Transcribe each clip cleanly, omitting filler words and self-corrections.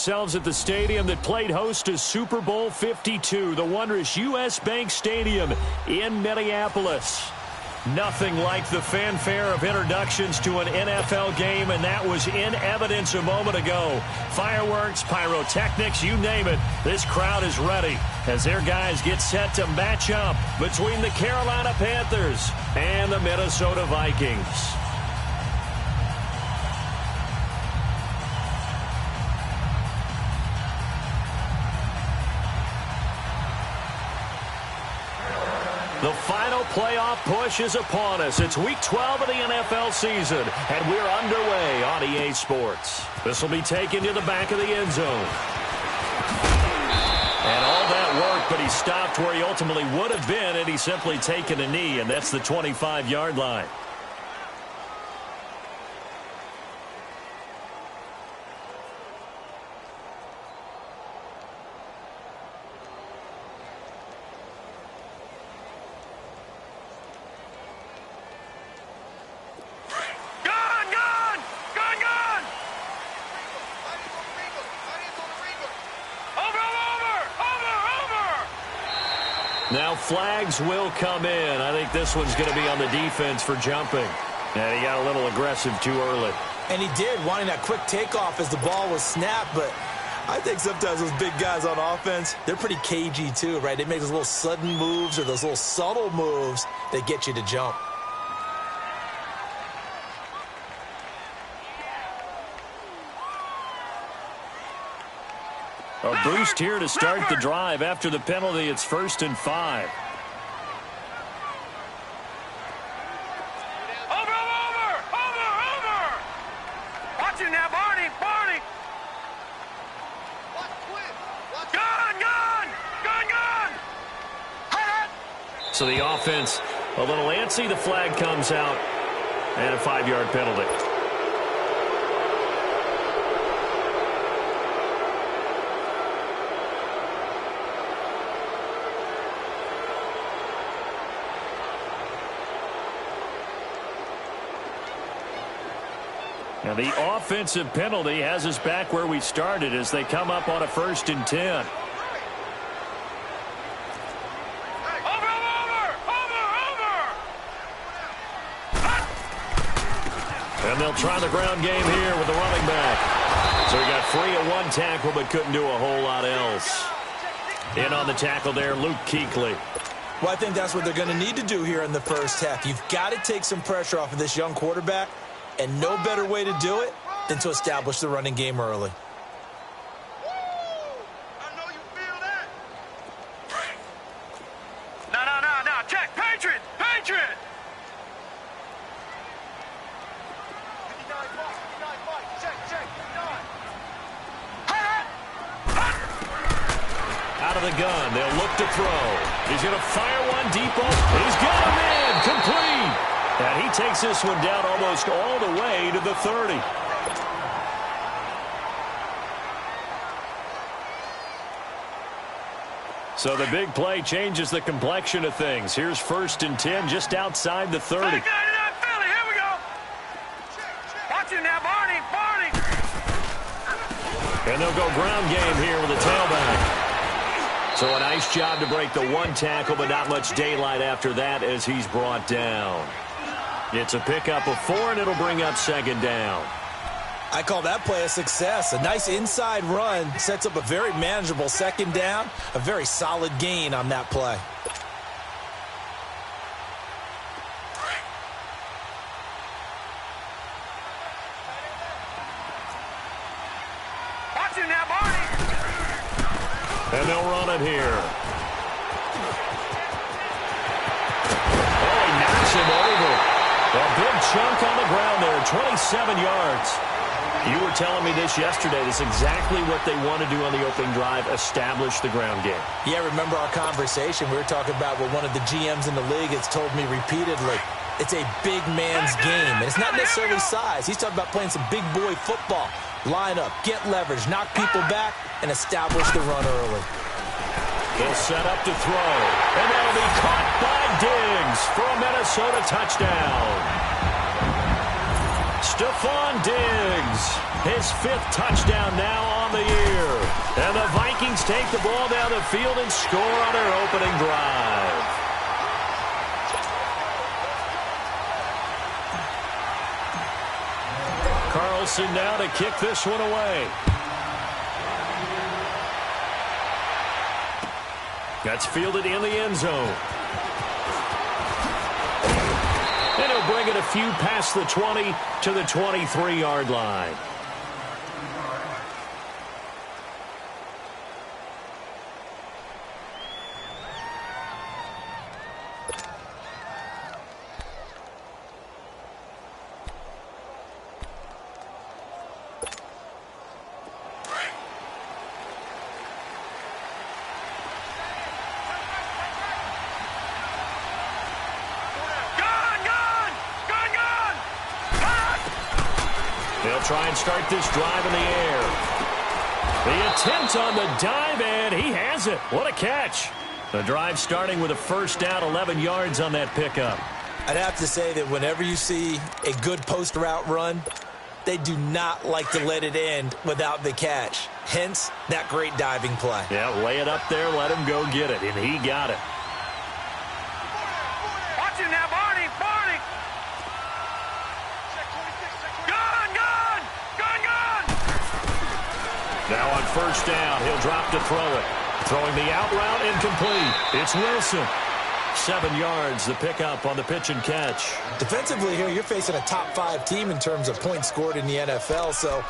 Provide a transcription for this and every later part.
ourselves at the stadium that played host to Super Bowl 52, the wondrous U.S. Bank Stadium in Minneapolis. Nothing like the fanfare of introductions to an NFL game, and that was in evidence a moment ago. Fireworks, pyrotechnics, you name it. This crowd is ready as their guys get set to match up between the Carolina Panthers and the Minnesota Vikings. The final playoff push is upon us. It's Week 12 of the NFL season, and we're underway on EA Sports. This will be taken to the back of the end zone. And all that work, but he stopped where he ultimately would have been had he simply taken a knee, and that's the 25-yard line. Now flags will come in. I think this one's going to be on the defense for jumping. And he got a little aggressive too early. And he did, wanting that quick takeoff as the ball was snapped. But I think sometimes those big guys on offense, they're pretty cagey too, right? They make those little sudden moves or those little subtle moves that get you to jump. A boost here to start the drive. After the penalty, it's 1st and 5. Over! Watch it now, Barney! Gun! So the offense a little antsy. The flag comes out, and a 5-yard penalty. Now the offensive penalty has us back where we started as they come up on a 1st and 10. Over! And they'll try the ground game here with the running back. So he got free of one tackle but couldn't do a whole lot else. In on the tackle there, Luke Kuechly. Well, I think that's what they're going to need to do here in the first half. You've got to take some pressure off of this young quarterback. And no better way to do it than to establish the running game early. No. Check. Patriot. Out of the gun. They'll look to throw. He's going to fire one deep off. He's got him in. Complete. And he takes this one down almost all the way to the 30. So the big play changes the complexion of things. Here's 1st and 10 just outside the 30. Here we go. Watch it now, Barney. And they'll go ground game here with a tailback. So a nice job to break the one tackle, but not much daylight after that as he's brought down. It's a pickup of 4, and it'll bring up 2nd down. I call that play a success. A nice inside run sets up a very manageable 2nd down. A very solid gain on that play. Watch it now, Barney. And they'll run it here. Oh, he knocks him over. A big chunk on the ground there, 27 yards. You were telling me this yesterday. That's exactly what they want to do on the opening drive, establish the ground game. Yeah, remember our conversation? We were talking about what one of the GMs in the league has told me repeatedly. It's a big man's game, and it's not necessarily size. He's talking about playing some big boy football. Line up, get leverage, knock people back, and establish the run early. They'll set up to throw, and that'll be caught by Diggs for a Minnesota touchdown. Stephon Diggs, his 5th touchdown now on the year. Vikings take the ball down the field and score on their opening drive. Carlson now to kick this one away. That's fielded in the end zone. And he'll bring it a few past the 20 to the 23-yard line. Try and start this drive in the air. The attempt on the dive, and he has it. What a catch. The drive starting with a first down, 11 yards on that pickup. I'd have to say that whenever you see a good post route run, they do not like to let it end without the catch. Hence, that great diving play. Yeah, lay it up there, let him go get it, and he got it. Watch it now, Barney, Barney. Now on first down, he'll drop to throw it. Throwing the out route, incomplete. It's Wilson. 7 yards, the pickup on the pitch and catch. Defensively here, you're facing a top-5 team in terms of points scored in the NFL. So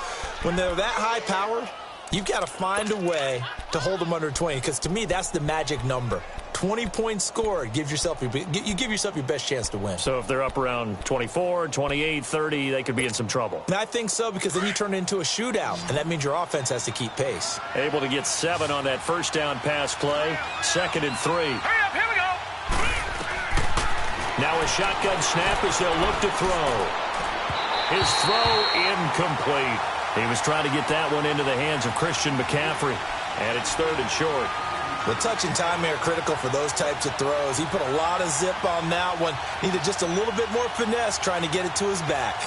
when they're that high-powered, you've got to find a way to hold them under 20. Because to me, that's the magic number. 20 points scored, you give yourself your best chance to win. So if they're up around 24, 28, 30, they could be in some trouble. And I think so, because then you turn it into a shootout, and that means your offense has to keep pace. Able to get 7 on that first down pass play. 2nd and 3. Hurry up, here we go. Now a shotgun snap as they'll look to throw. His throw incomplete. He was trying to get that one into the hands of Christian McCaffrey. And it's 3rd and short. The touch and time are critical for those types of throws. He put a lot of zip on that one. Needed just a little bit more finesse trying to get it to his back.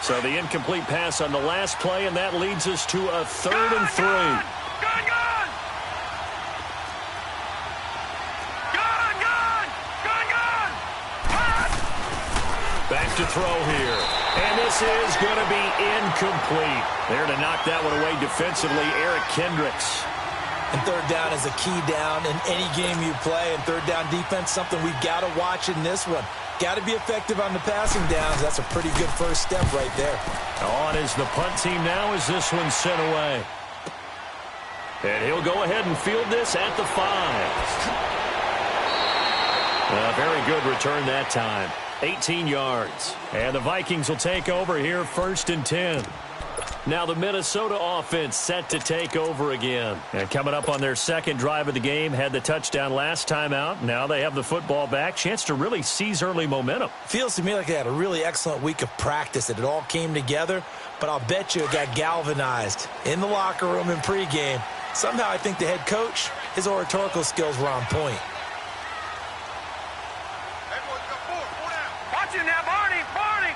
So the incomplete pass on the last play, and that leads us to a 3rd and 3. Gun! Back to throw here. And this is going to be incomplete. There to knock that one away defensively, Eric Kendricks. And 3rd down is a key down in any game you play. And 3rd down defense, something we've got to watch in this one. Got to be effective on the passing downs. That's a pretty good first step right there. On is the punt team now as this one's sent away. And he'll go ahead and field this at the 5. A very good return that time. 18 yards. And the Vikings will take over here 1st and 10. Now the Minnesota offense set to take over again. And coming up on their 2nd drive of the game, had the touchdown last time out. Now they have the football back. Chance to really seize early momentum. Feels to me like they had a really excellent week of practice. It all came together, but I'll bet you it got galvanized in the locker room in pregame. Somehow I think the head coach, his oratorical skills were on point. Watch it now, Barney, Barney.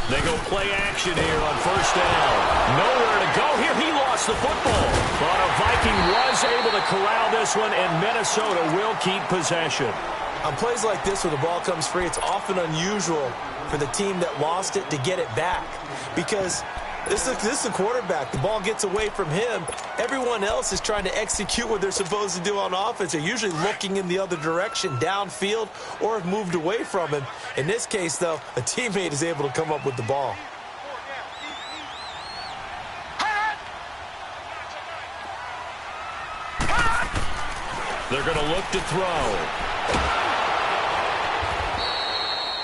They go play action here on first down. Nowhere to go here. He lost the football. But a Viking was able to corral this one, and Minnesota will keep possession. On plays like this where the ball comes free, it's often unusual for the team that lost it to get it back. Because this is the quarterback. The ball gets away from him. Everyone else is trying to execute what they're supposed to do on offense. They're usually looking in the other direction, downfield, or have moved away from him. In this case, though, a teammate is able to come up with the ball. They're going to look to throw.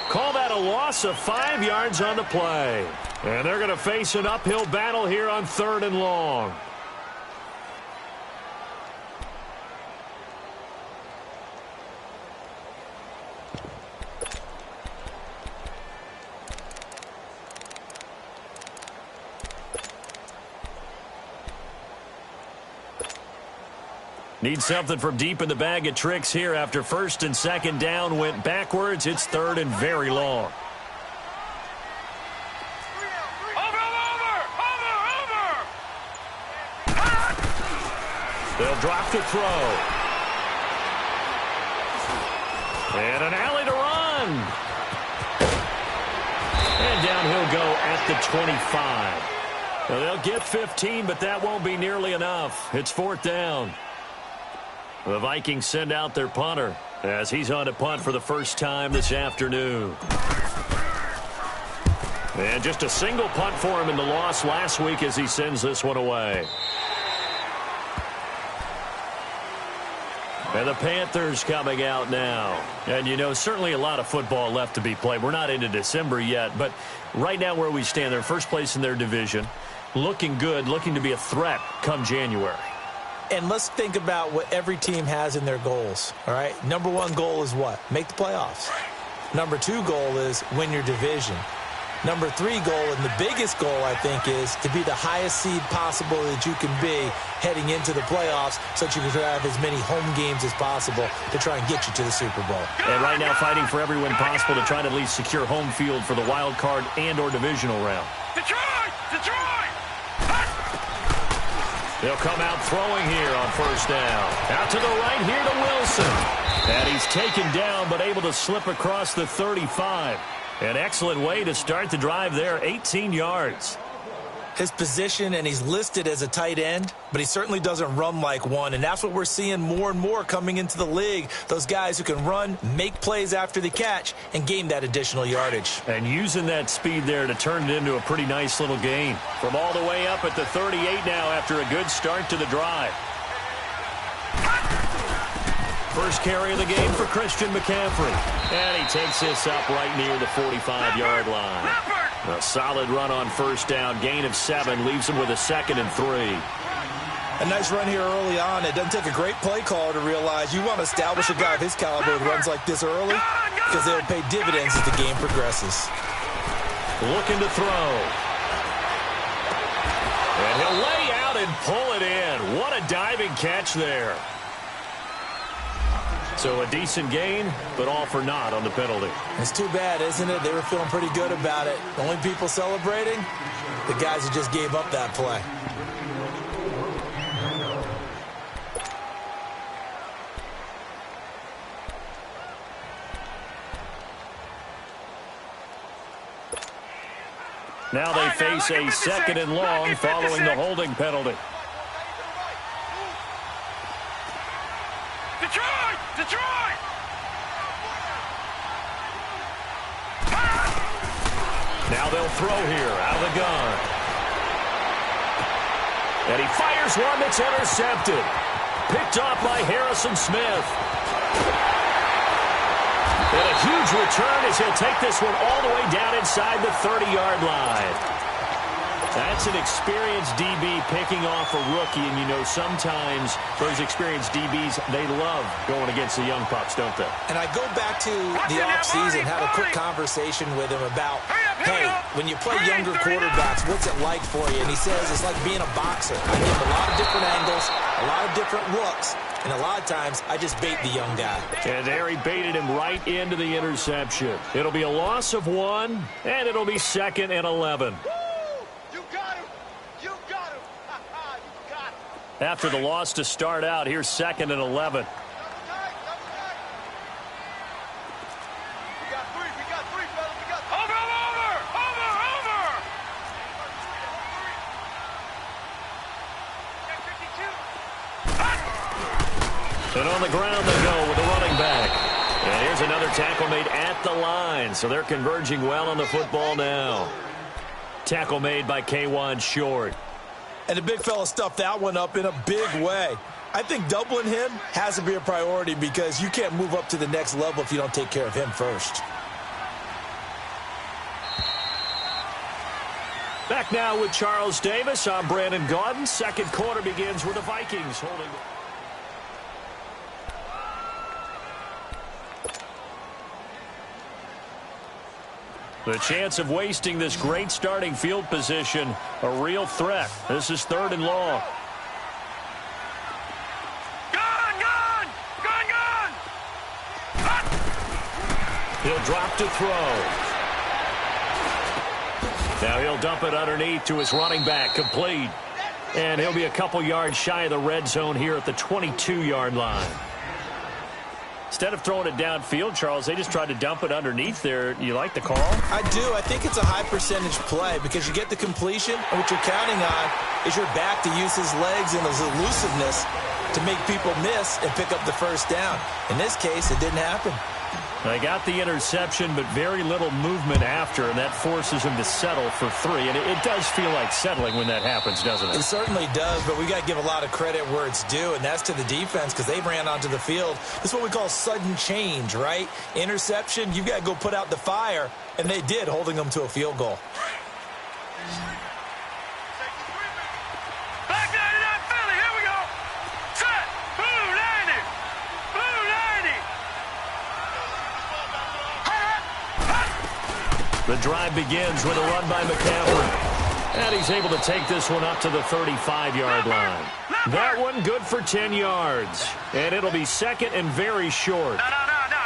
Call that a loss of 5 yards on the play. And they're going to face an uphill battle here on 3rd and long. Need something from deep in the bag of tricks here after first and second down went backwards. It's third and very long. They'll drop to throw. And an alley to run. And down he'll go at the 25. Well, they'll get 15, but that won't be nearly enough. It's fourth down. The Vikings send out their punter as he's on to punt for the first time this afternoon. And just a single punt for him in the loss last week as he sends this one away. And the Panthers coming out now. And, you know, certainly a lot of football left to be played. We're not into December yet, but right now where we stand, they're first place in their division. Looking good, looking to be a threat come January. And let's think about what every team has in their goals, all right? Number one goal is what? Make the playoffs. Number two goal is win your division. Number three goal, and the biggest goal, I think, is to be the highest seed possible that you can be heading into the playoffs so that you can have as many home games as possible to try and get you to the Super Bowl. And right now fighting for every win possible to try to at least secure home field for the wild card and or divisional round. Detroit! Detroit! They'll come out throwing here on first down. Out to the right here to Wilson. And he's taken down but able to slip across the 35. An excellent way to start the drive there, 18 yards. His position, and he's listed as a tight end, but he certainly doesn't run like one, and that's what we're seeing more and more coming into the league. Those guys who can run, make plays after the catch, and gain that additional yardage. And using that speed there to turn it into a pretty nice little gain. From all the way up at the 38 now after a good start to the drive. First carry of the game for Christian McCaffrey. And he takes this up right near the 45-yard line. A solid run on first down. Gain of 7 leaves him with a 2nd and 3. A nice run here early on. It doesn't take a great play caller to realize you want to establish a guy of his caliber who runs like this early because they'll pay dividends as the game progresses. Looking to throw. And he'll lay out and pull it in. What a diving catch there. So a decent gain, but all for naught on the penalty. It's too bad, isn't it? They were feeling pretty good about it. The only people celebrating, the guys who just gave up that play. Now they face a 2nd and long following the holding penalty. Detroit! Detroit! Now they'll throw here out of the gun. And he fires one that's intercepted. Picked off by Harrison Smith. And a huge return as he'll take this one all the way down inside the 30-yard line. That's an experienced DB picking off a rookie, and you know sometimes those experienced DBs, they love going against the young pups, don't they? And I go back to the offseason, had a quick conversation with him about, hey, when you play younger quarterbacks, what's it like for you? And he says it's like being a boxer. I give him a lot of different angles, a lot of different looks, and a lot of times I just bait the young guy. And there he baited him right into the interception. It'll be a loss of 1, and it'll be 2nd and 11. After the loss to start out, here's 2nd and 11. And on the ground they go with the running back. And here's another tackle made at the line. So they're converging well on the football now. Tackle made by K'Wan Short. And the big fella stuffed that one up in a big way. I think doubling him has to be a priority because you can't move up to the next level if you don't take care of him first. Back now with Charles Davis. I'm Brandon Gaudin. Second quarter begins with the Vikings holding. The chance of wasting this great starting field position, a real threat. This is 3rd and long. Got He'll drop to throw. Now he'll dump it underneath to his running back, complete. And he'll be a couple yards shy of the red zone here at the 22-yard line. Instead of throwing it downfield, Charles, they just tried to dump it underneath there. You like the call? I do. I think it's a high-percentage play because you get the completion, and what you're counting on is your back to use his legs and his elusiveness to make people miss and pick up the first down. In this case, it didn't happen. They got the interception, but very little movement after, and that forces him to settle for 3. And it does feel like settling when that happens, doesn't it? It certainly does, but we got to give a lot of credit where it's due, and that's to the defense because they ran onto the field. This is what we call sudden change, right? Interception, you've got to go put out the fire, and they did, holding them to a field goal. Back 99 Philly, here we go. Set. Blue 90. Blue 90. The drive begins with a run by McCaffrey. And he's able to take this one up to the 35-yard line. That one good for 10 yards. And it'll be second and very short.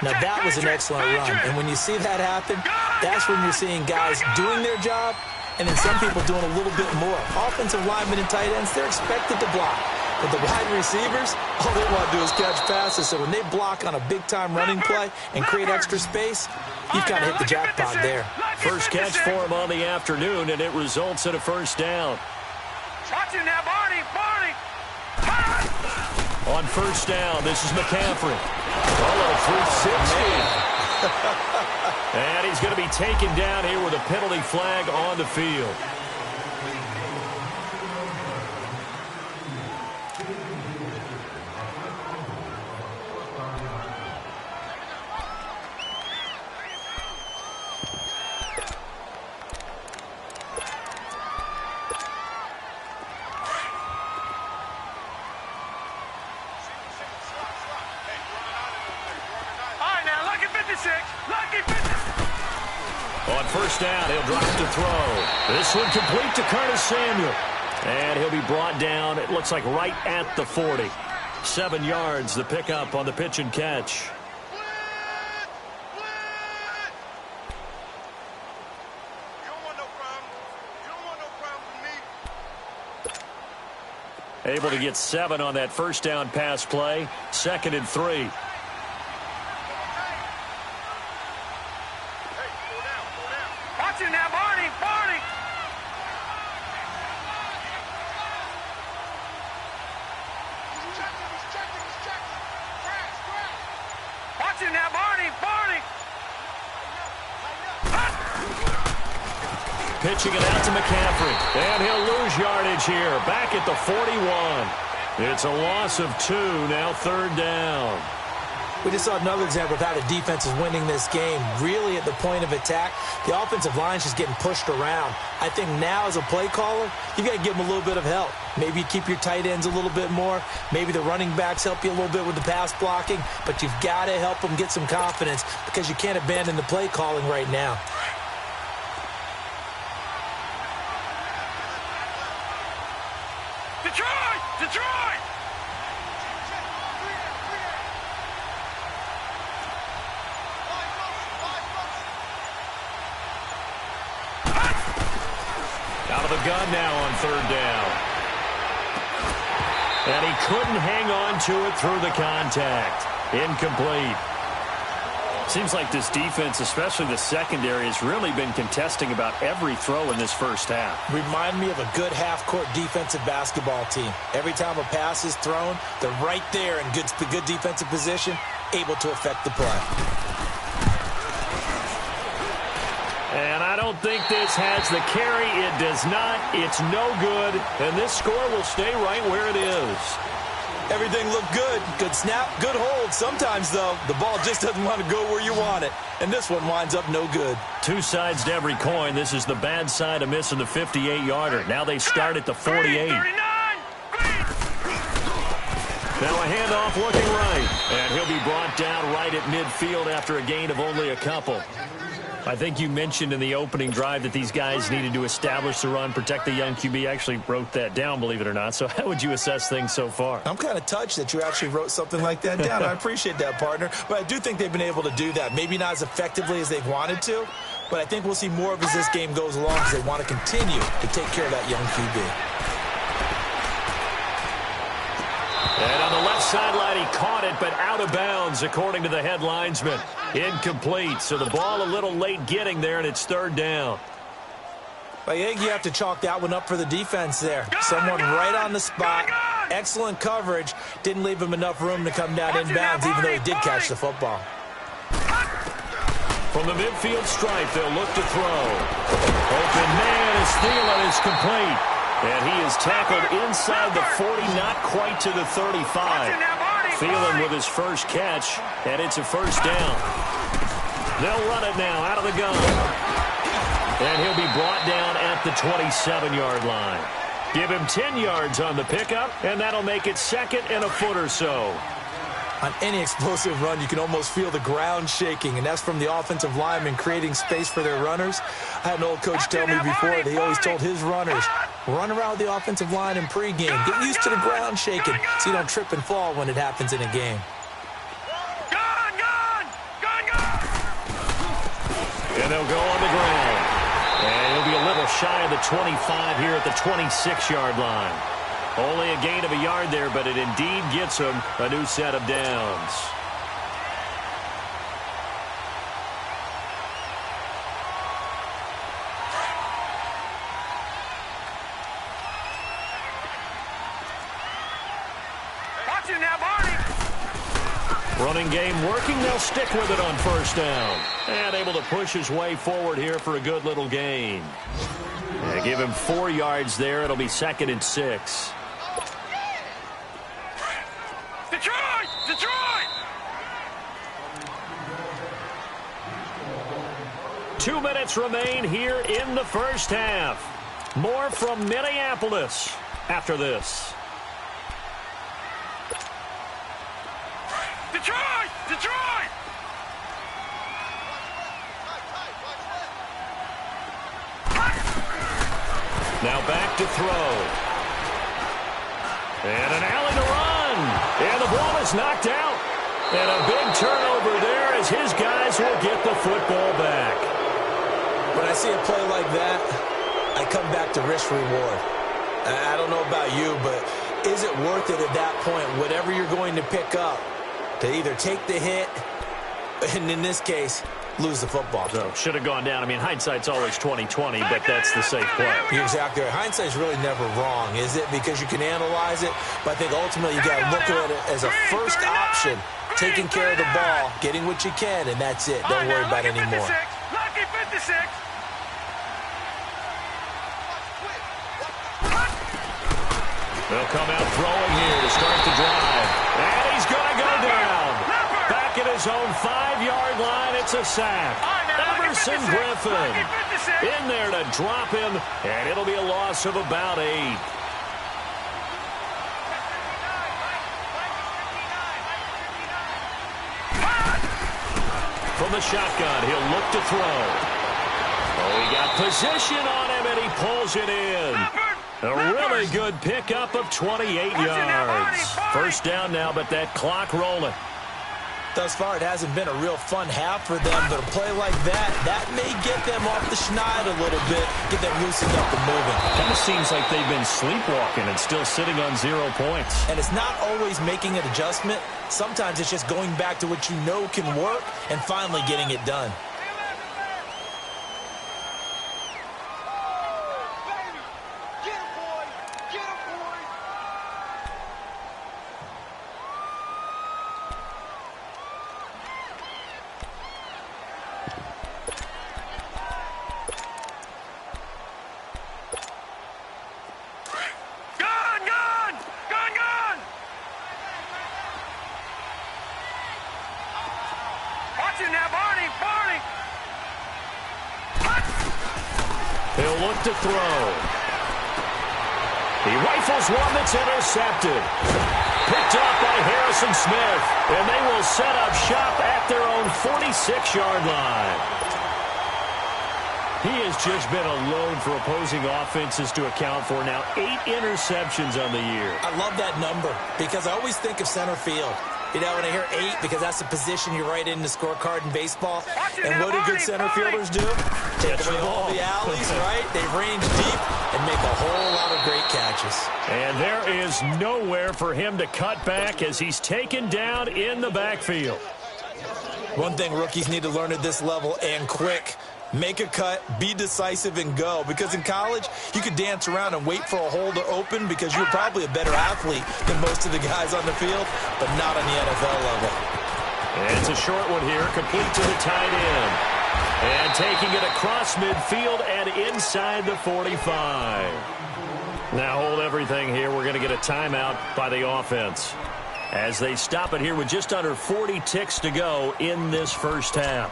Now, that was an excellent run. And when you see that happen, that's when you're seeing guys doing their job and then some people doing a little bit more. Offensive linemen and tight ends, they're expected to block. But the wide receivers, all they want to do is catch passes. So when they block on a big-time running play and create extra space, you've got to hit the jackpot there. First catch for him on the afternoon, and it results in a first down. Watch him now, Barney. Barney. On first down, this is McCaffrey. Oh, 360. And he's going to be taken down here with a penalty flag on the field. On first down, he'll drop to throw. This one complete to Curtis Samuel. And he'll be brought down, it looks like right at the 40. 7 yards, the pickup on the pitch and catch. Able to get 7 on that first down pass play. 2nd and 3. Watch him now, Barney. Barney. Watch him now, Barney. Barney. Pitching it out to McCaffrey. And he'll lose yardage here. Back at the 41. It's a loss of 2. Now 3rd down. We just saw another example of how the defense is winning this game. Really at the point of attack, the offensive line is just getting pushed around. I think now as a play caller, you've got to give them a little bit of help. Maybe you keep your tight ends a little bit more. Maybe the running backs help you a little bit with the pass blocking. But you've got to help them get some confidence because you can't abandon the play calling right now. Detroit! Detroit! Out of the gun now on 3rd down. And he couldn't hang on to it through the contact. Incomplete. Seems like this defense, especially the secondary, has really been contesting about every throw in this first half. Remind me of a good half-court defensive basketball team. Every time a pass is thrown, they're right there in good defensive position, able to affect the play. And I don't think this has the carry. It does not. It's no good. And this score will stay right where it is. Everything looked good. Good snap, good hold. Sometimes, though, the ball just doesn't want to go where you want it. And this one winds up no good. 2 sides to every coin. This is the bad side of missing the 58-yarder. Now they start at the 48. Now a handoff looking right. And he'll be brought down right at midfield after a gain of only a couple. I think you mentioned in the opening drive that these guys needed to establish the run, protect the young QB. I actually wrote that down, believe it or not. So how would you assess things so far? I'm kind of touched that you actually wrote something like that down. I appreciate that, partner. But I do think they've been able to do that. Maybe not as effectively as they've wanted to, but I think we'll see more of it as this game goes along because they want to continue to take care of that young QB. And on the left sideline, he caught it, but out of bounds, according to the head linesman. Incomplete, so the ball a little late getting there, and it's third down. I think you have to chalk that one up for the defense there. Someone right on the spot, excellent coverage, didn't leave him enough room to come down inbounds, even though he did catch the football. From the midfield stripe, they'll look to throw. Open man is Thielen is complete. And he is tackled inside the 40, not quite to the 35. Thielen with his first catch, and it's a first down. They'll run it now out of the gun. And he'll be brought down at the 27-yard line. Give him 10 yards on the pickup, and that'll make it second and a foot or so. On any explosive run, you can almost feel the ground shaking, and that's from the offensive linemen creating space for their runners. I had an old coach tell me before that he always told his runners, run around the offensive line in pregame. Get used to the ground shaking so you don't trip and fall when it happens in a game. And they'll go on the ground. And he'll be a little shy of the 25 here at the 26-yard line. Only a gain of a yard there, but it indeed gets him a new set of downs. Watch it now, Barney. Running game working. They'll stick with it on first down. And able to push his way forward here for a good little gain. And give him 4 yards there. It'll be second and 6. Detroit! Detroit! 2 minutes remain here in the first half. More from Minneapolis after this. Detroit! Detroit! Now back to throw. And an alley to run. And the ball is knocked out. And a big turnover there as his guys will get the football back. When I see a play like that, I come back to risk-reward. I don't know about you, but is it worth it at that point, whatever you're going to pick up, to either take the hit, and in this case, lose the football? So should have gone down. I mean, hindsight's always 20/20, but that's the safe play. You're exactly right. Hindsight's really never wrong, is it? Because you can analyze it, but I think ultimately you got to look at it as a first option, taking care of the ball, getting what you can, and that's it. Don't worry about it anymore. Lucky 56. They'll come out throwing here to start the drive. And he's going to go down. Back at his own 5-yard line, it's a sack. Emerson Griffin in there to drop him, and it'll be a loss of about 8. From the shotgun, he'll look to throw. Oh, he got position on him, and he pulls it in. A really good pickup of 28 yards. First down now, but that clock rolling. Thus far, it hasn't been a real fun half for them, but a play like that may get them off the schneid a little bit, get them loosened up and moving. Kind of seems like they've been sleepwalking and still sitting on 0 points. And it's not always making an adjustment. Sometimes it's just going back to what you know can work and finally getting it done. He'll look to throw. He rifles one that's intercepted. Picked off by Harrison Smith. And they will set up shop at their own 46-yard line. He has just been alone for opposing offenses to account for now 8 interceptions on the year. I love that number because I always think of center field. You know, when I hear 8, because that's the position you write in the scorecard in baseball. And what do good center fielders do? Take away all the alleys, right? They range deep and make a whole lot of great catches. And there is nowhere for him to cut back as he's taken down in the backfield. One thing rookies need to learn at this level, and quick: make a cut, be decisive, and go. Because in college, you could dance around and wait for a hole to open because you're probably a better athlete than most of the guys on the field, but not on the NFL level. And it's a short one here, complete to the tight end. And taking it across midfield and inside the 45. Now hold everything here. We're going to get a timeout by the offense as they stop it here with just under 40 ticks to go in this first half.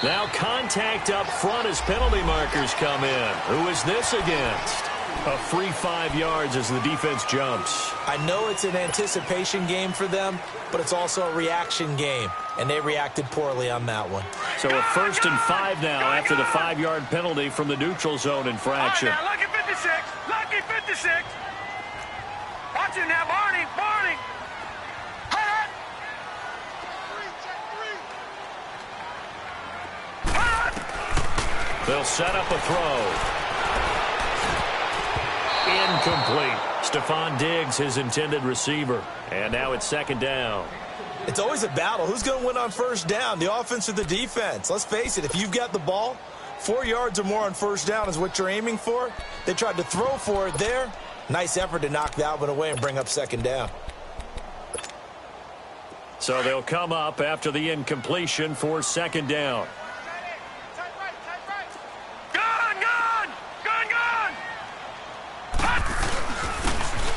Now contact up front as penalty markers come in. Who is this against? A free 5 yards as the defense jumps. I know it's an anticipation game for them, but it's also a reaction game, and they reacted poorly on that one. So a 1st and 5 now after the 5-yard penalty from the neutral zone infraction. Right now, lucky 56. Lucky 56. Watch it now, Barney. Barney. They'll set up a throw. Incomplete. Stephon Diggs, his intended receiver. And now it's 2nd down. It's always a battle. Who's going to win on 1st down, the offense or the defense? Let's face it, if you've got the ball, 4 yards or more on 1st down is what you're aiming for. They tried to throw for it there. Nice effort to knock that one away and bring up 2nd down. So they'll come up after the incompletion for 2nd down.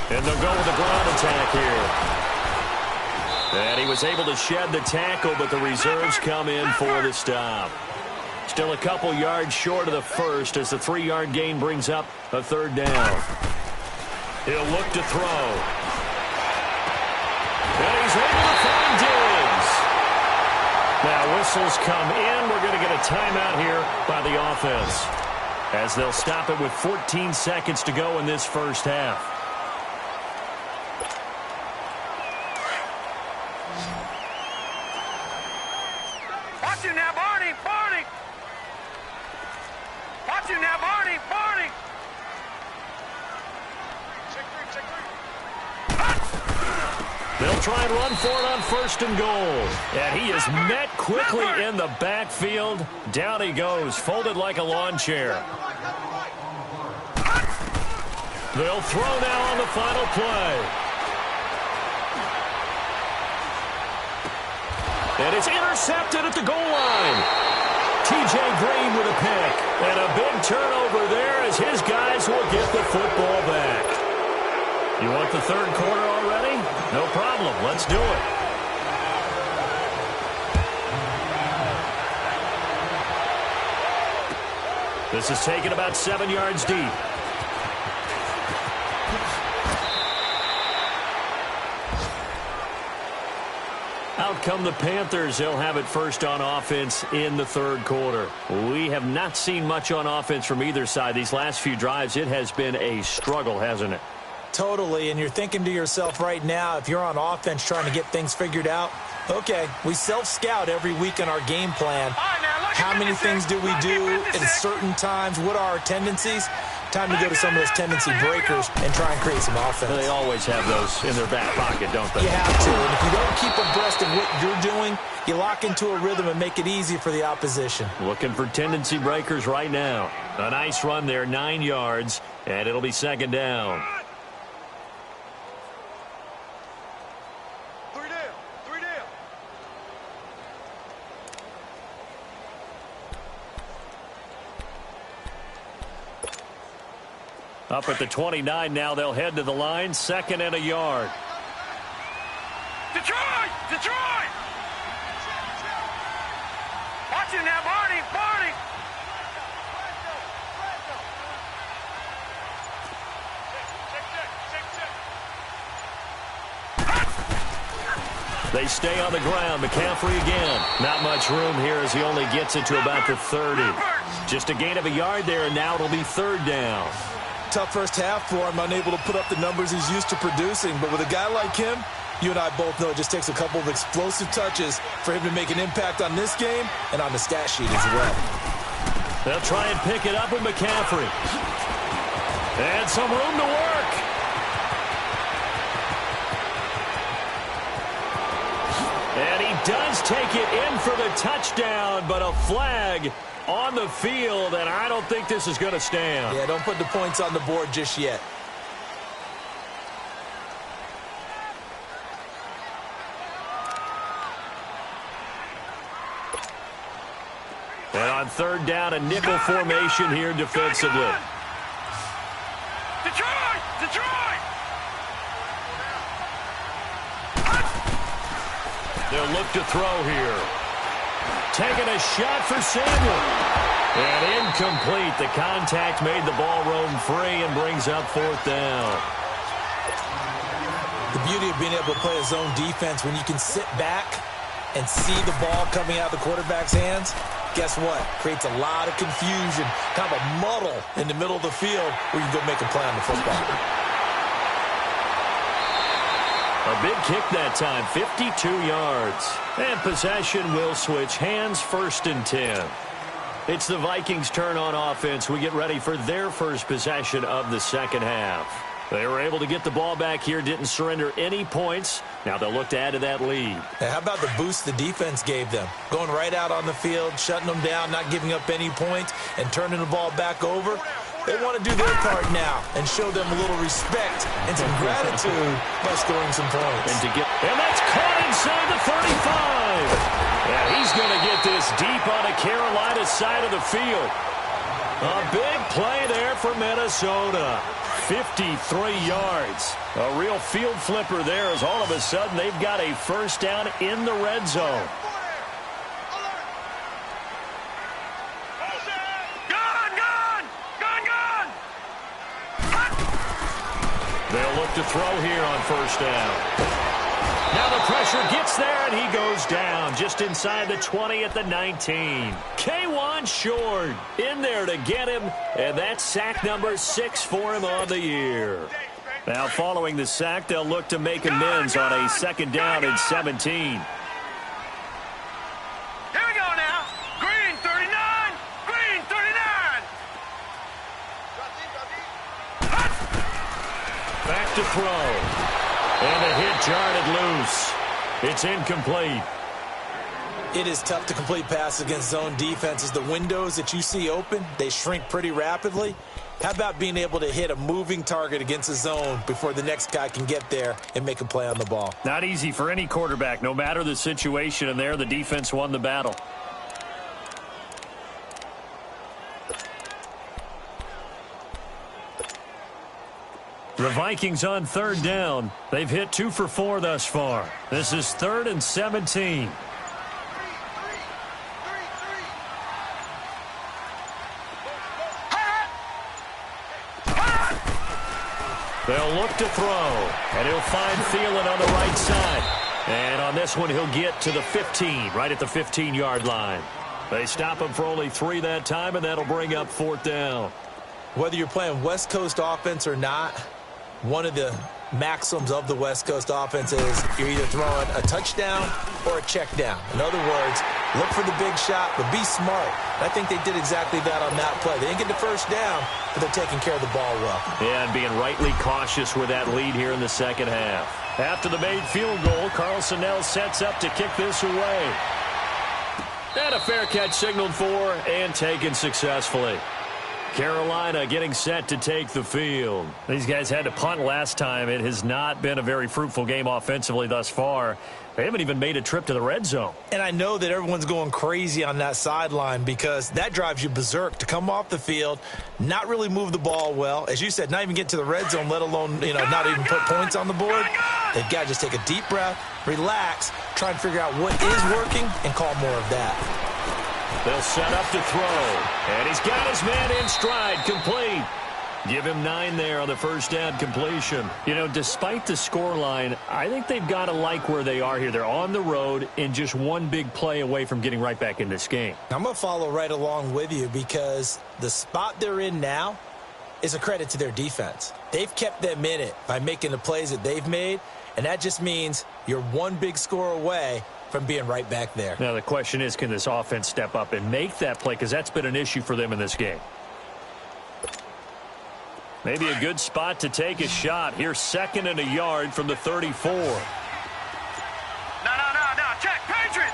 And they'll go with the ground attack here. And he was able to shed the tackle, but the reserves come in for the stop. Still a couple yards short of the first as the 3-yard gain brings up a 3rd down. He'll look to throw. And he's able to find Diggs. Now whistles come in. We're going to get a timeout here by the offense as they'll stop it with 14 seconds to go in this first half. Watch it now, Barney. Barney. Watch it now, Barney. Barney. They'll try and run for it on 1st and goal. And he is met quickly in the backfield. Down he goes, folded like a lawn chair. They'll throw now on the final play. And it's intercepted at the goal line. T.J. Green with a pick. And a big turnover there as his guys will get the football back. You want the 3rd quarter already? No problem. Let's do it. This is taken about 7 yards deep. Out come the Panthers. They'll have it first on offense in the 3rd quarter. We have not seen much on offense from either side. These last few drives, it has been a struggle, hasn't it? Totally, and you're thinking to yourself right now, if you're on offense trying to get things figured out, okay, we self-scout every week in our game plan. How many things do we do at certain times? What are our tendencies? Time to go to some of those tendency breakers and try and create some offense. They always have those in their back pocket, don't they? You have to, and if you don't keep abreast of what you're doing, you lock into a rhythm and make it easy for the opposition. Looking for tendency breakers right now. A nice run there, 9 yards, and it'll be 2nd down. Up at the 29 now, they'll head to the line, 2nd and a yard. Detroit! Detroit! Watch him now, Barney! Barney! They stay on the ground. McCaffrey again. Not much room here as he only gets it to about the 30. Just a gain of a yard there, and now it'll be third down. Tough first half for him, unable to put up the numbers he's used to producing. But with a guy like him, you and I both know it just takes a couple of explosive touches for him to make an impact on this game and on the stat sheet as well. They'll try and pick it up with McCaffrey. And some room to work. And he does take it in for the touchdown, but a flag on the field, and I don't think this is going to stand. Yeah, don't put the points on the board just yet. And on third down, a nickel formation here defensively. Detroit! Detroit! They'll look to throw here. Taking a shot for Samuel. And incomplete. The contact made the ball roam free and brings up fourth down. The beauty of being able to play a zone defense when you can sit back and see the ball coming out of the quarterback's hands, guess what? Creates a lot of confusion, kind of a muddle in the middle of the field where you can go make a play on the football. A big kick that time, 52 yards. And possession will switch hands, 1st and 10. It's the Vikings' turn on offense. We get ready for their first possession of the second half. They were able to get the ball back here, didn't surrender any points. Now they'll look to add to that lead. Now, how about the boost the defense gave them? Going right out on the field, shutting them down, not giving up any points, and turning the ball back over. They want to do their part now and show them a little respect and some gratitude by scoring some points. And that's caught inside the 35. Yeah, he's going to get this deep on the Carolina side of the field. A big play there for Minnesota. 53 yards. A real field flipper there as all of a sudden they've got a first down in the red zone. They'll look to throw here on first down. Now the pressure gets there, and he goes down just inside the 20 at the 19. K1 short in there to get him, and that's sack number 6 for him on the year. Now following the sack, they'll look to make amends on a 2nd down and 17. Here we go now. Green 39. Green 39. Back to throw. And a hit jarred loose. It's incomplete. It is tough to complete passes against zone defenses. The windows that you see open, they shrink pretty rapidly. How about being able to hit a moving target against a zone before the next guy can get there and make a play on the ball? Not easy for any quarterback, no matter the situation, and there the defense won the battle. The Vikings on 3rd down. They've hit 2 for 4 thus far. This is 3rd and 17. They'll look to throw, and he'll find Thielen on the right side. And on this one, he'll get to the 15, right at the 15-yard line. They stop him for only 3 that time, and that'll bring up 4th down. Whether you're playing West Coast offense or not, one of the maxims of the West Coast offense is you're either throwing a touchdown or a check down. In other words, look for the big shot, but be smart. I think they did exactly that on that play. They didn't get the first down, but they're taking care of the ball well. Yeah, and being rightly cautious with that lead here in the second half. After the made field goal, Carlson now sets up to kick this away. And a fair catch signaled for and taken successfully. Carolina getting set to take the field. These guys had to punt last time. It has not been a very fruitful game offensively thus far. They haven't even made a trip to the red zone. And I know that everyone's going crazy on that sideline because that drives you berserk to come off the field, not really move the ball well. As you said, not even get to the red zone, let alone, not even put points on the board. They've got to just take a deep breath, relax, try and figure out what is working, and call more of that. They'll set up to throw. And he's got his man in stride, complete. Give him 9 there on the first down completion. You know, despite the scoreline, I think they've got to like where they are here. They're on the road and just one big play away from getting right back in this game. I'm going to follow right along with you because the spot they're in now is a credit to their defense. They've kept them in it by making the plays that they've made, and that just means you're one big score away from being right back there. Now, the question is, can this offense step up and make that play? Because that's been an issue for them in this game. Maybe a good spot to take a shot. Here's 2nd and a yard from the 34. No. Check. Patriot.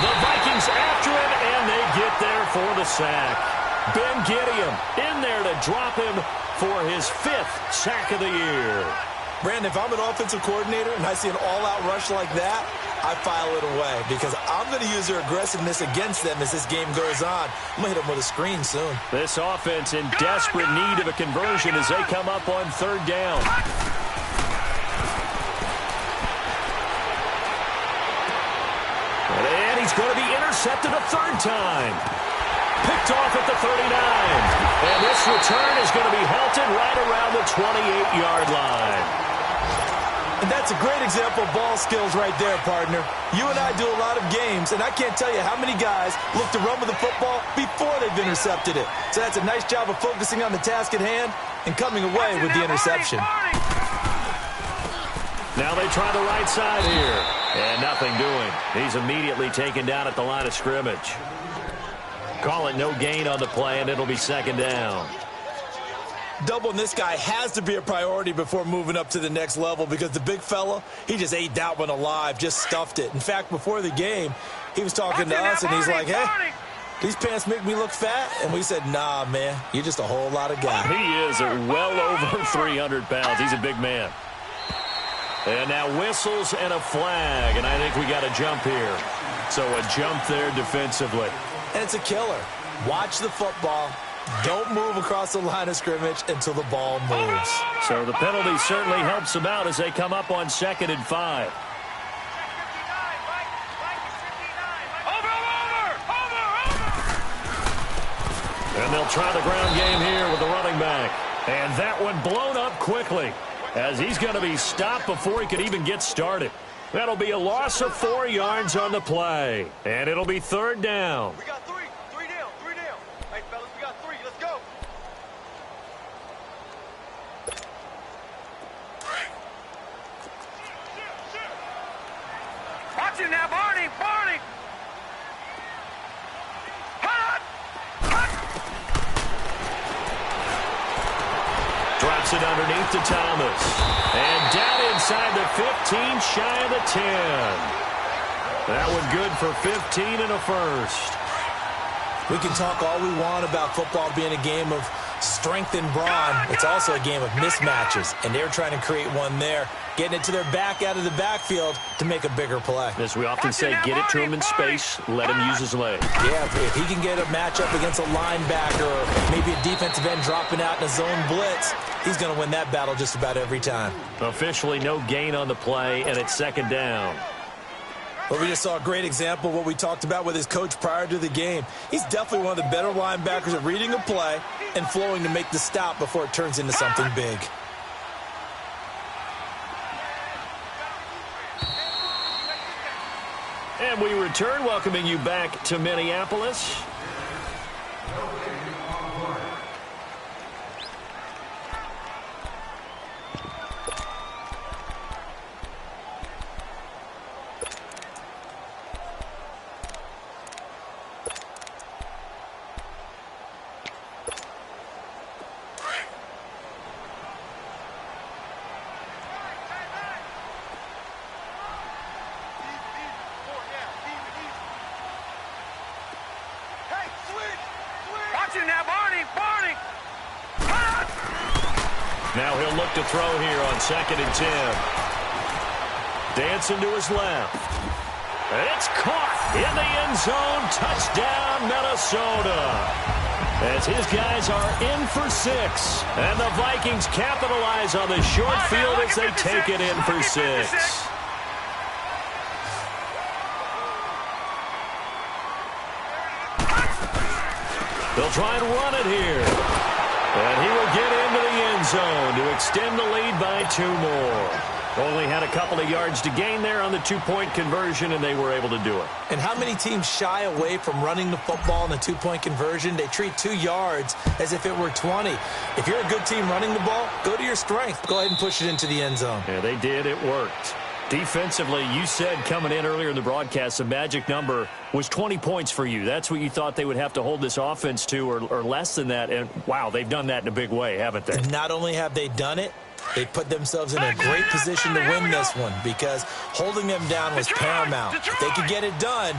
The Vikings after him, and they get there for the sack. Ben Gideon in there to drop him for his 5th sack of the year. Brandon, if I'm an offensive coordinator and I see an all-out rush like that, I file it away because I'm going to use their aggressiveness against them as this game goes on. I'm going to hit them with a screen soon. This offense in desperate need of a conversion as they come up on 3rd down. And he's going to be intercepted a 3rd time. Picked off at the 39. And this return is going to be halted right around the 28-yard line. And that's a great example of ball skills right there, partner. You and I do a lot of games, and I can't tell you how many guys look to run with the football before they've intercepted it. So that's a nice job of focusing on the task at hand and coming away with the interception. Now they try the right side here. And nothing doing. He's immediately taken down at the line of scrimmage. Call it no gain on the play, and it'll be 2nd down. Doubling this guy has to be a priority before moving up to the next level because the big fella, he just ate that one alive, just stuffed it. In fact, before the game, he was talking to us, and he's like, hey, these pants make me look fat? And we said, nah, man, you're just a whole lot of guy. He is well over 300 pounds. He's a big man. And now whistles and a flag, and I think we got a jump here. So a jump there defensively. And it's a killer. Watch the football. Don't move across the line of scrimmage until the ball moves. So the penalty certainly helps them out as they come up on 2nd and 5. And they'll try the ground game here with the running back. And that one blown up quickly as he's going to be stopped before he could even get started. That'll be a loss of 4 yards on the play. And it'll be 3rd down. We got 3 down. Hey, fellas, we got 3. Let's go. Watch him now, Barney. Drops it underneath to Thomas. And down inside the 15, shy of the 10. That one good for 15 and a first. We can talk all we want about football being a game of strength and brawn. It's also a game of mismatches, and they're trying to create one there, getting it to their back out of the backfield to make a bigger play. As we often say, get it to him in space, let him use his legs. Yeah, if he can get a matchup against a linebacker or maybe a defensive end dropping out in a zone blitz, he's going to win that battle just about every time. Officially no gain on the play, and it's 2nd down. But we just saw a great example of what we talked about with his coach prior to the game. He's definitely one of the better linebackers at reading a play and flowing to make the stop before it turns into something big. And we return, welcoming you back to Minneapolis. Now he'll look to throw here on 2nd and 10. Dancing to his left. It's caught in the end zone. Touchdown, Minnesota. as his guys are in for 6. And the Vikings capitalize on the short field as they take it in for 6. They'll try and run it here. And he will get into the end zone to extend the lead by 2 more. Only had a couple of yards to gain there on the 2-point conversion, and they were able to do it. And how many teams shy away from running the football in the 2-point conversion? They treat 2 yards as if it were 20. If you're a good team running the ball, go to your strength. Go ahead and push it into the end zone. Yeah, they did. It worked. Defensively, you said coming in earlier in the broadcast, the magic number was 20 points for you. That's what you thought they would have to hold this offense to, or less than that. And, wow, they've done that in a big way, haven't they? And not only have they done it, they put themselves in a great position to win this one because holding them down was paramount. If they could get it done,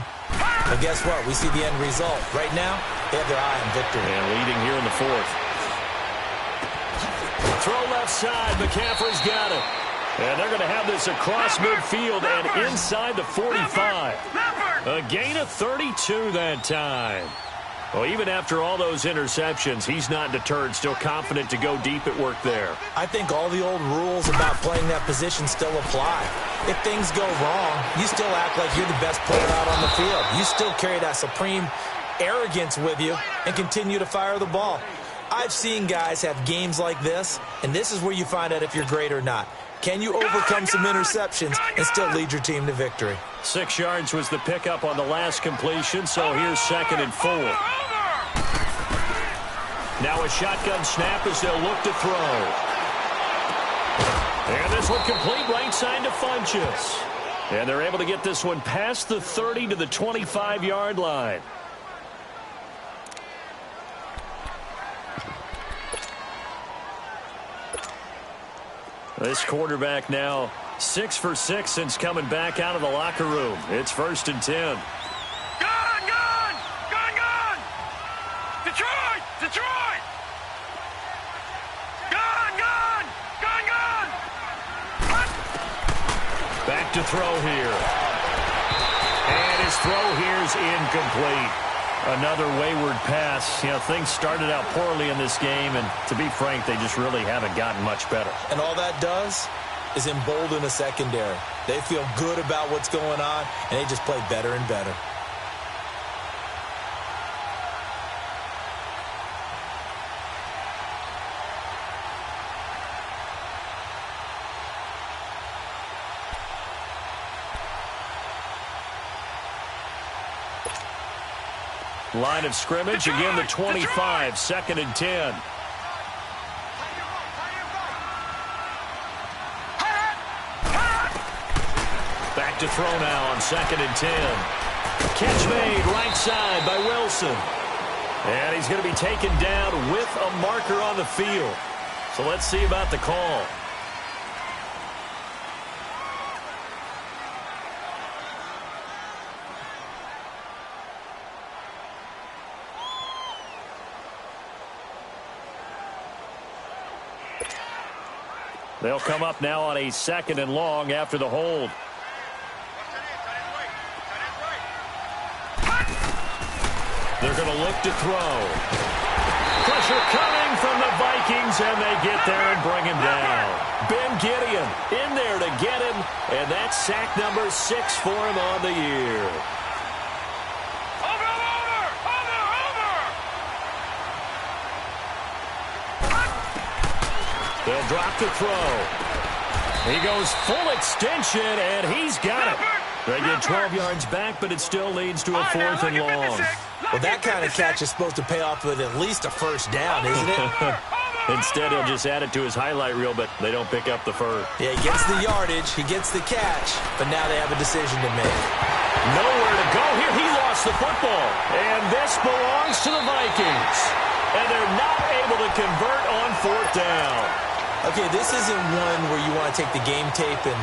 well, guess what? We see the end result. Right now, they have their eye on victory. And leading here in the 4th. Throw left side. McCaffrey's got it. And they're going to have this across midfield and inside the 45. A gain of 32 that time. Well, even after all those interceptions, he's not deterred, still confident to go deep at work there. I think all the old rules about playing that position still apply. If things go wrong, you still act like you're the best player out on the field. You still carry that supreme arrogance with you and continue to fire the ball. I've seen guys have games like this, and this is where you find out if you're great or not. Can you overcome some interceptions and still lead your team to victory? 6 yards was the pickup on the last completion, so here's 2nd and 4. Now a shotgun snap as they'll look to throw. And this one complete right side to Funchess. And they're able to get this one past the 30 to the 25-yard line. This quarterback now 6 for 6 since coming back out of the locker room. It's 1st and 10. Gone! Detroit! Gone! Back to throw here. And his throw here is incomplete. Another wayward pass. You know, things started out poorly in this game, and to be frank, they just really haven't gotten much better. And all that does is embolden a secondary. They feel good about what's going on, and they just play better and better. Line of scrimmage, again the 25, 2nd and 10. Back to throw now on 2nd and 10. Catch made right side by Wilson. And he's going to be taken down with a marker on the field. So let's see about the call. They'll come up now on a 2nd and long after the hold. They're going to look to throw. Pressure coming from the Vikings, and they get there and bring him down. Ben Gideon in there to get him, and that's sack number 6 for him on the year. They'll drop to throw. He goes full extension, and he's got it. They get 12 yards back, but it still leads to a 4th and long. Well, that kind of catch is supposed to pay off with at least a first down, isn't it? Instead, he'll just add it to his highlight reel, but they don't pick up the first. Yeah, he gets the yardage, he gets the catch, but now they have a decision to make. Nowhere to go here. He lost the football, and this belongs to the Vikings. And they're not able to convert on 4th down. Okay, this isn't one where you want to take the game tape and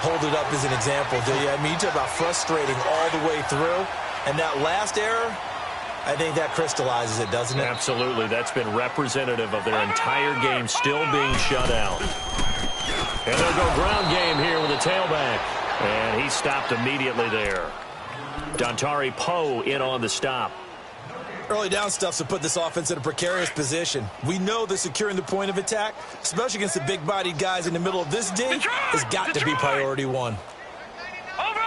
hold it up as an example, do you? I mean, you talk about frustrating all the way through, and that last error, I think that crystallizes it, doesn't it? Absolutely. That's been representative of their entire game still being shut out. And they'll go ground game here with a tailback. And he stopped immediately there. Dontari Poe in on the stop. Early down stuff's to put this offense in a precarious position. We know that securing the point of attack, especially against the big-bodied guys in the middle of this D, has got to be priority one. Over!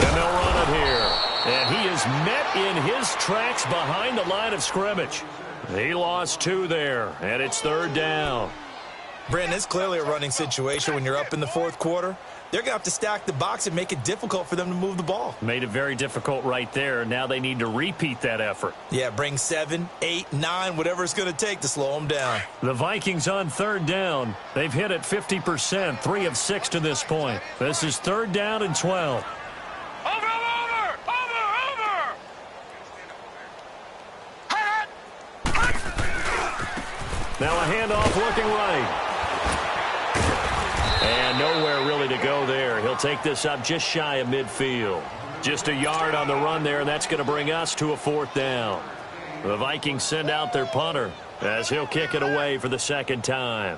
And they'll run it here. And he is met in his tracks behind the line of scrimmage. He lost 2 there, and it's 3rd down. Brandon, it's clearly a running situation when you're up in the 4th quarter. They're going to have to stack the box and make it difficult for them to move the ball. Made it very difficult right there. Now they need to repeat that effort. Yeah, bring 7, 8, 9, whatever it's going to take to slow them down. The Vikings on 3rd down. They've hit it 50%, 3 of 6 to this point. This is 3rd down and 12. Over! Now a handoff looking right. And nowhere really to go there. He'll take this up just shy of midfield. Just a yard on the run there, and that's going to bring us to a 4th down. The Vikings send out their punter as he'll kick it away for the 2nd time.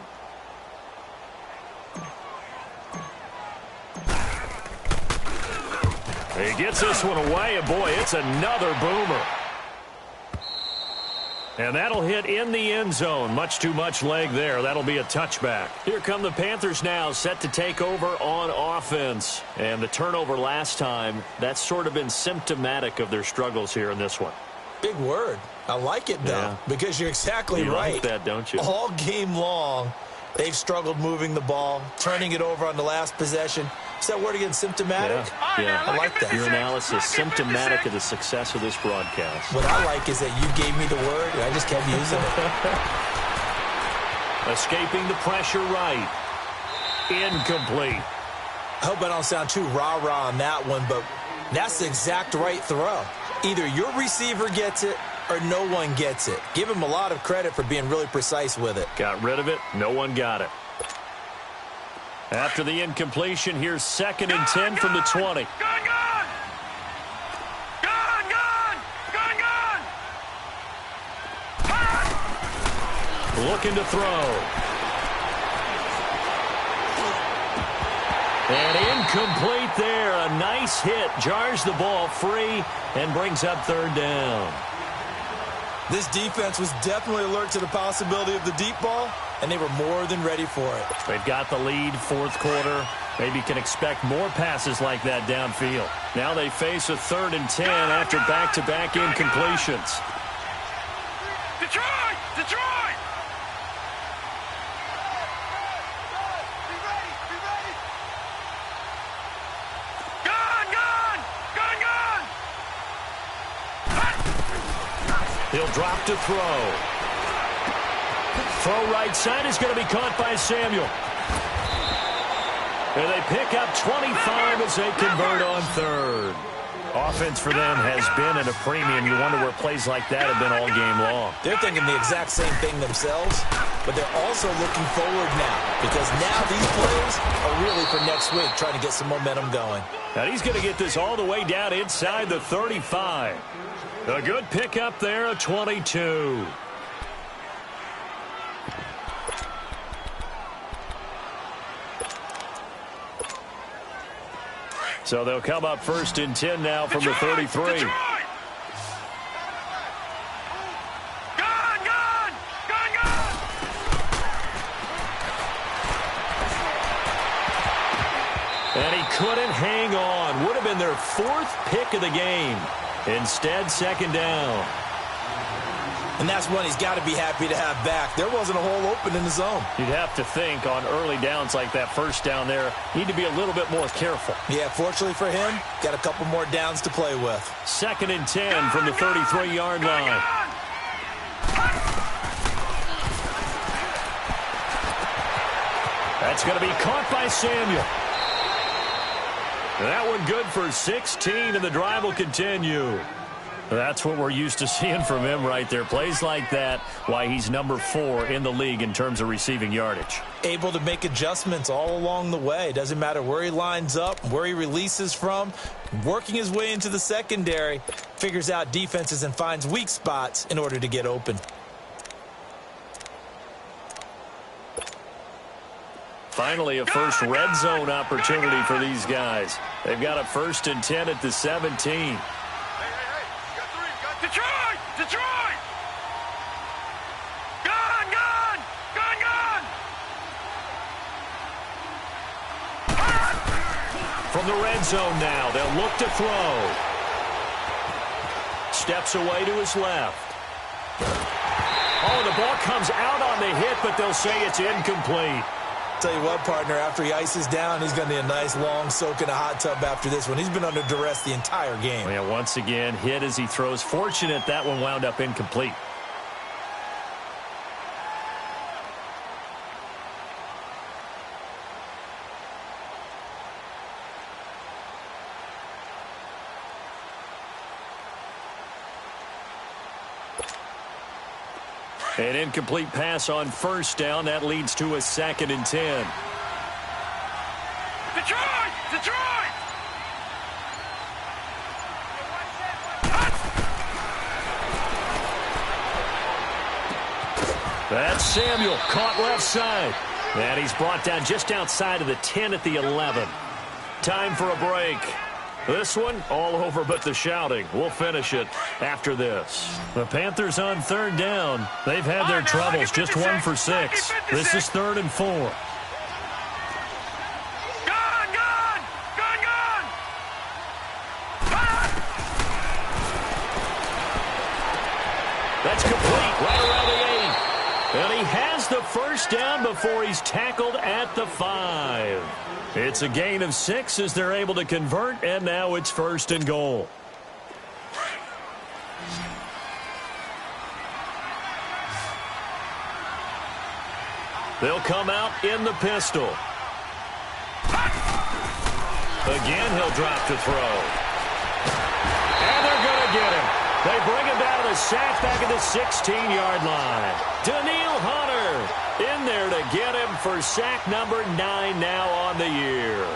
He gets this one away, and boy, it's another boomer. And that'll hit in the end zone. Much too much leg there. That'll be a touchback. Here come the Panthers now, set to take over on offense. And the turnover last time, that's sort of been symptomatic of their struggles here in this one. Big word. I like it, though, because you're exactly right. You like that, don't you? All game long, they've struggled moving the ball, turning it over on the last possession. Is that word again, symptomatic? Yeah. I like that. Your analysis, symptomatic of the success of this broadcast. What I like is that you gave me the word, and I just kept using it. Escaping the pressure right. Incomplete. I hope I don't sound too rah-rah on that one, but that's the exact right throw. Either your receiver gets it or no one gets it. Give him a lot of credit for being really precise with it. Got rid of it. No one got it. After the incompletion, here's 2nd and 10 from the 20. Gun! Looking to throw. And incomplete there. A nice hit. Jars the ball free and brings up 3rd down. This defense was definitely alert to the possibility of the deep ball, and they were more than ready for it. They've got the lead, 4th quarter. Maybe can expect more passes like that downfield. Now they face a 3rd and 10 after back-to-back incompletions. Detroit! He'll drop to throw. Throw right side is going to be caught by Samuel. And they pick up 25 as they convert on 3rd. Offense for them has been at a premium. You wonder where plays like that have been all game long. They're thinking the exact same thing themselves, but they're also looking forward now because now these plays are really for next week, trying to get some momentum going. Now he's going to get this all the way down inside the 35. A good pickup there, a 22. So they'll come up 1st and 10 now from the 33. And he couldn't hang on. Would have been their 4th pick of the game. Instead, 2nd down. And that's one he's got to be happy to have back. There wasn't a hole open in the zone. You'd have to think on early downs like that 1st down there, need to be a little bit more careful. Yeah, fortunately for him, got a couple more downs to play with. 2nd and 10 from the 33-yard line. That's going to be caught by Samuel. That one good for 16, and the drive will continue. That's what we're used to seeing from him right there. Plays like that, why he's number 4 in the league in terms of receiving yardage. Able to make adjustments all along the way. Doesn't matter where he lines up, where he releases from. Working his way into the secondary, figures out defenses and finds weak spots in order to get open. Finally, a first red zone opportunity for these guys. They've got a 1st and 10 at the 17. Hey, you got 3. You got Detroit! Detroit! Gun! Gun! Gun! Gun! From the red zone now, they'll look to throw. Steps away to his left. Oh, the ball comes out on the hit, but they'll say it's incomplete. Tell you what, partner, after he ices down, he's going to need a nice long soak in a hot tub after this one. He's been under duress the entire game. Yeah, once again, hit as he throws. Fortunate that one wound up incomplete. An incomplete pass on 1st down. That leads to a 2nd and 10. Detroit! Detroit! That's Samuel, caught left side. And he's brought down just outside of the 10 at the 11. Time for a break. This one, all over but the shouting. We'll finish it after this. The Panthers on 3rd down. They've had their troubles, just 1 for 6. This is 3rd and 4. Gun! Gun! Gun! Gun! That's complete, right around the 8. And he has the 1st down before he's tackled at the 5. It's a gain of 6 as they're able to convert, and now it's 1st and goal. They'll come out in the pistol. Again, he'll drop to throw. And they're going to get him. They bring him down to the sack back at the 16-yard line. Daniil Hunter in there to get him for sack number 9 now on the year.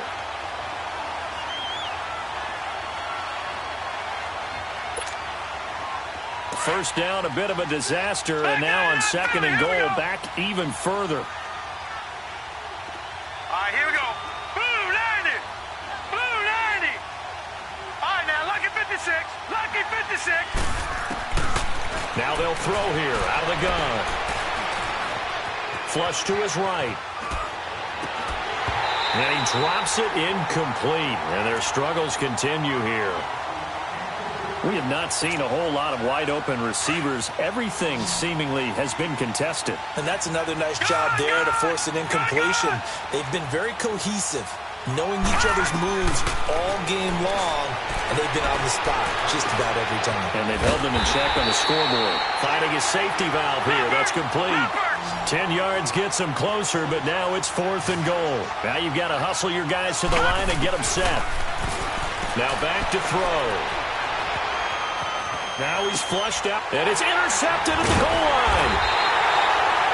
First down, a bit of a disaster, and now on 2nd and goal, back even further. All right, here we go. Blue 90. Blue 90. All right, now, lucky 56. Lucky 56. Now they'll throw here out of the gun. Flush to his right. And he drops it incomplete. And their struggles continue here. We have not seen a whole lot of wide-open receivers. Everything seemingly has been contested. And that's another nice job there to force an incompletion. They've been very cohesive, knowing each other's moves all game long, and they've been on the spot just about every time. And they've held them in check on the scoreboard. Finding a safety valve here. That's complete. 10 yards gets them closer, but now it's 4th and goal. Now you've got to hustle your guys to the line and get them set. Now back to throw. Now he's flushed out, and it's intercepted at the goal line.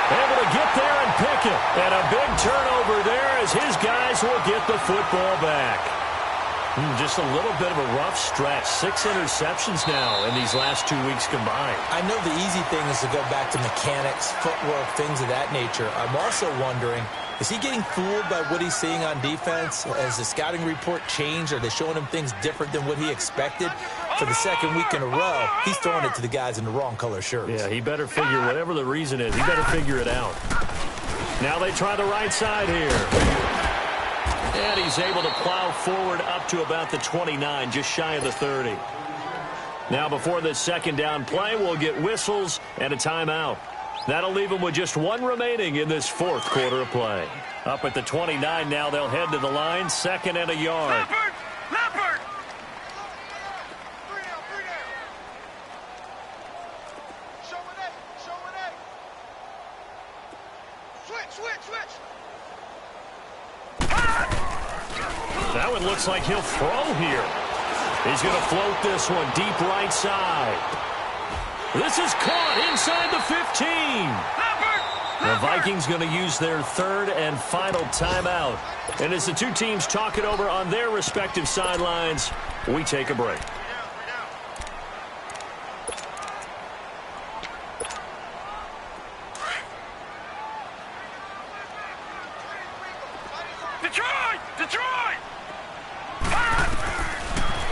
Able to get there and pick it. And a big turnover there as his guys will get the football back. Just a little bit of a rough stretch. 6 interceptions now in these last 2 weeks combined. I know the easy thing is to go back to mechanics, footwork, things of that nature. I'm also wondering, is he getting fooled by what he's seeing on defense? Has the scouting report changed? Are they showing him things different than what he expected? For the 2nd week in a row, he's throwing it to the guys in the wrong color shirts. Yeah, he better figure, whatever the reason is, he better figure it out. Now they try the right side here. And he's able to plow forward up to about the 29, just shy of the 30. Now before this 2nd down play, we'll get whistles and a timeout. That'll leave them with just 1 remaining in this 4th quarter of play. Up at the 29 now, they'll head to the line, 2nd and a yard. Leopard! Leopard! That one looks like he'll throw here. He's going to float this one deep right side. This is caught inside the 15. The Vikings going to use their 3rd and final timeout. And as the two teams talk it over on their respective sidelines, we take a break.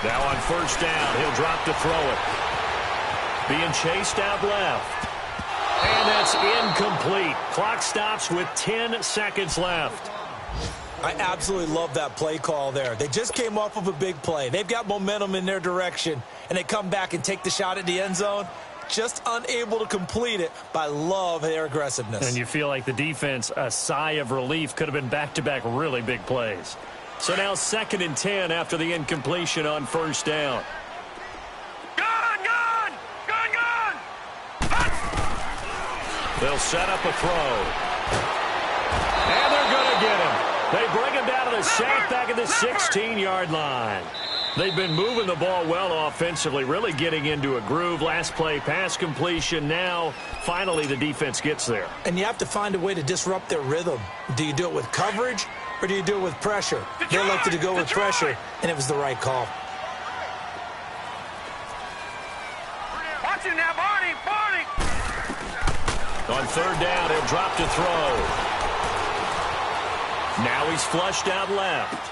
Now on first down, he'll drop to throw it. Being chased out left. And that's incomplete. Clock stops with 10 seconds left. I absolutely love that play call there. They just came off of a big play. They've got momentum in their direction, and they come back and take the shot at the end zone. Just unable to complete it, but I love their aggressiveness. And you feel like the defense, a sigh of relief, could have been back-to-back really big plays. So now 2nd and 10 after the incompletion on first down. They'll set up a throw. And they're going to get him. They bring him down to the sack back at the 16-yard line. They've been moving the ball well offensively, really getting into a groove. Last play, pass completion. Now, finally, the defense gets there. And you have to find a way to disrupt their rhythm. Do you do it with coverage, or do you do it with pressure? They elected to go with pressure, and it was the right call. Watch it now, Barney, Barney. On third down, he'll drop to throw. Now he's flushed out left.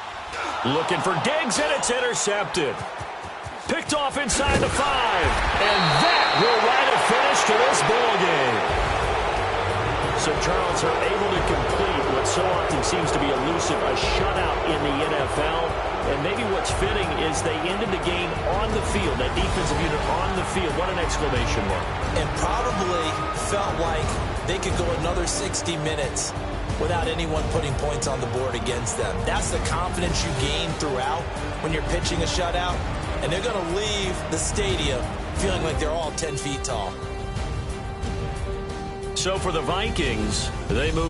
Looking for Diggs, and it's intercepted. Picked off inside the 5. And that will write a finish to this ball game. So Charles are able to complete what so often seems to be elusive, a shutout in the NFL. And maybe what's fitting is they ended the game on the field, that defensive unit on the field. What an exclamation mark. And probably felt like they could go another 60 minutes without anyone putting points on the board against them. That's the confidence you gain throughout when you're pitching a shutout. And they're going to leave the stadium feeling like they're all 10 feet tall. So for the Vikings, they move.